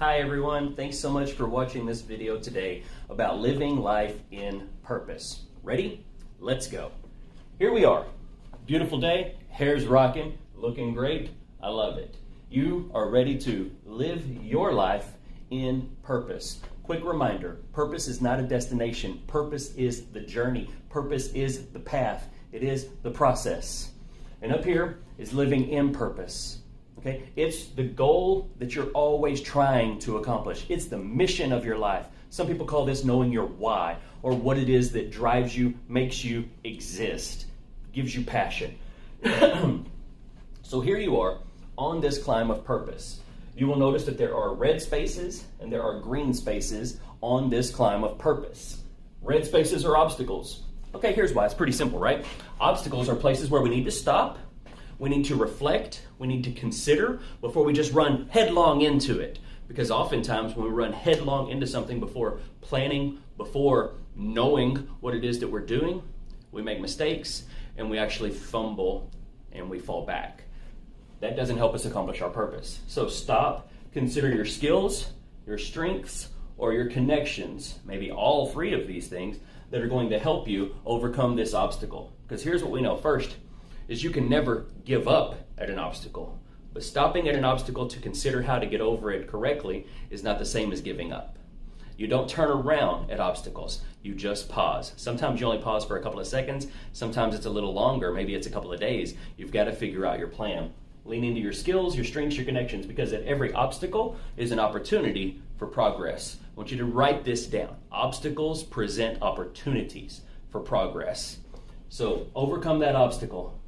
Hi everyone, thanks so much for watching this video today about living life in purpose. Ready? Let's go. Here we are. Beautiful day, hair's rocking, looking great. I love it. You are ready to live your life in purpose. Quick reminder, purpose is not a destination. Purpose is the journey. Purpose is the path. It is the process. And up here is living in purpose. Okay? It's the goal that you're always trying to accomplish. It's the mission of your life. Some people call this knowing your why, or what it is that drives you, makes you exist, gives you passion. So here you are on this climb of purpose. You will notice that there are red spaces and there are green spaces on this climb of purpose. Red spaces are obstacles. Okay, here's why. It's pretty simple, right? Obstacles are places where we need to stop. We need to reflect, we need to consider before we just run headlong into it. Because oftentimes when we run headlong into something before planning, before knowing what it is that we're doing, we make mistakes and we actually fumble and we fall back. That doesn't help us accomplish our purpose. So stop, consider your skills, your strengths, or your connections, maybe all three of these things that are going to help you overcome this obstacle. Because here's what we know. First, is you can never give up at an obstacle. But stopping at an obstacle to consider how to get over it correctly is not the same as giving up. You don't turn around at obstacles. You just pause. Sometimes you only pause for a couple of seconds. Sometimes it's a little longer. Maybe it's a couple of days. You've got to figure out your plan. Lean into your skills, your strengths, your connections, because at every obstacle is an opportunity for progress. I want you to write this down. Obstacles present opportunities for progress. So overcome that obstacle.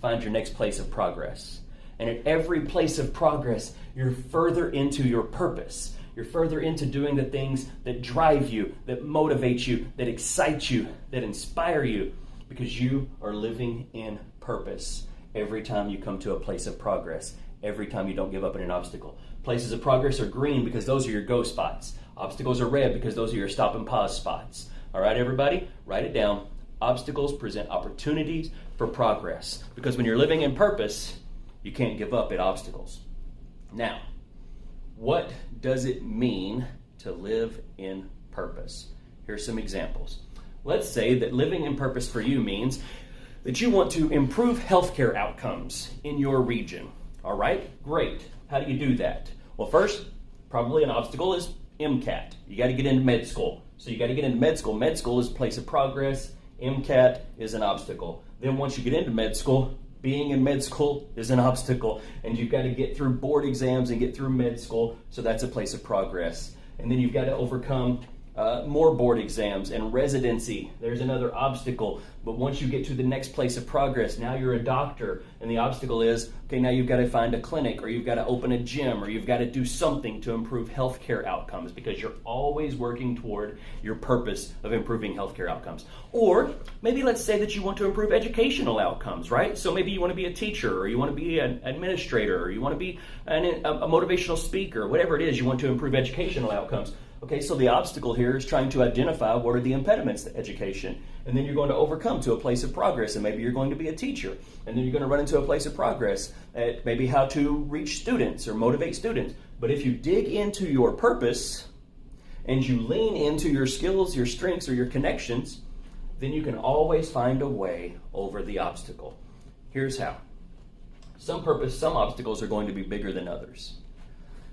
Find your next place of progress. And at every place of progress, you're further into your purpose. You're further into doing the things that drive you, that motivate you, that excite you, that inspire you, because you are living in purpose every time you come to a place of progress, every time you don't give up in an obstacle. Places of progress are green because those are your go spots. Obstacles are red because those are your stop and pause spots. All right, everybody, write it down. Obstacles present opportunities for progress, because when you're living in purpose, you can't give up at obstacles. Now, what does it mean to live in purpose? Here's some examples. Let's say that living in purpose for you means that you want to improve healthcare outcomes in your region. All right, great. How do you do that? Well, first, probably an obstacle is MCAT. You got to get into med school. So you got to get into med school. Med school is a place of progress. MCAT is an obstacle. Then once you get into med school, being in med school is an obstacle, and you've got to get through board exams and get through med school, so that's a place of progress. And then you've got to overcome more board exams and residency. There's another obstacle. But once you get to the next place of progress, now you're a doctor, and the obstacle is, okay, now you've got to find a clinic, or you've got to open a gym, or you've got to do something to improve healthcare outcomes, because you're always working toward your purpose of improving healthcare outcomes. Or maybe let's say that you want to improve educational outcomes, right? So maybe you want to be a teacher, or you want to be an administrator, or you want to be a motivational speaker, whatever it is, you want to improve educational outcomes. Okay, so the obstacle here is trying to identify what are the impediments to education. And then you're going to overcome to a place of progress, and maybe you're going to be a teacher. And then you're going to run into a place of progress at maybe how to reach students or motivate students. But if you dig into your purpose and you lean into your skills, your strengths, or your connections, then you can always find a way over the obstacle. Here's how. Some obstacles are going to be bigger than others.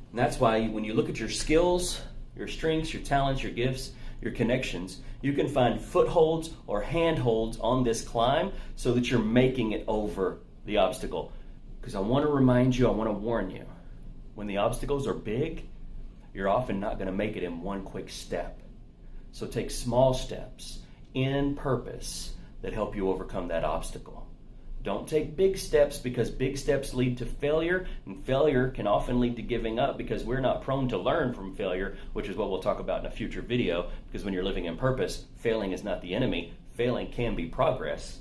And that's why when you look at your skills, your strengths, your talents, your gifts, your connections, you can find footholds or handholds on this climb so that you're making it over the obstacle. Because I want to remind you, I want to warn you, when the obstacles are big, you're often not going to make it in one quick step. So take small steps in purpose that help you overcome that obstacle. Don't take big steps, because big steps lead to failure, and failure can often lead to giving up, because we're not prone to learn from failure, which is what we'll talk about in a future video, because when you're living in purpose, failing is not the enemy. Failing can be progress.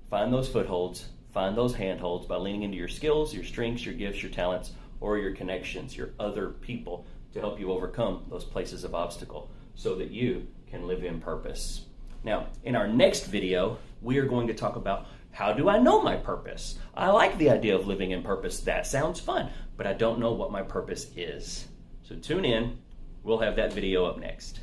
Find those footholds, find those handholds by leaning into your skills, your strengths, your gifts, your talents, or your connections, your other people, to help you overcome those places of obstacle so that you can live in purpose. Now, in our next video, we are going to talk about How do I know my purpose? I like the idea of living in purpose. That sounds fun, but I don't know what my purpose is. So tune in. We'll have that video up next.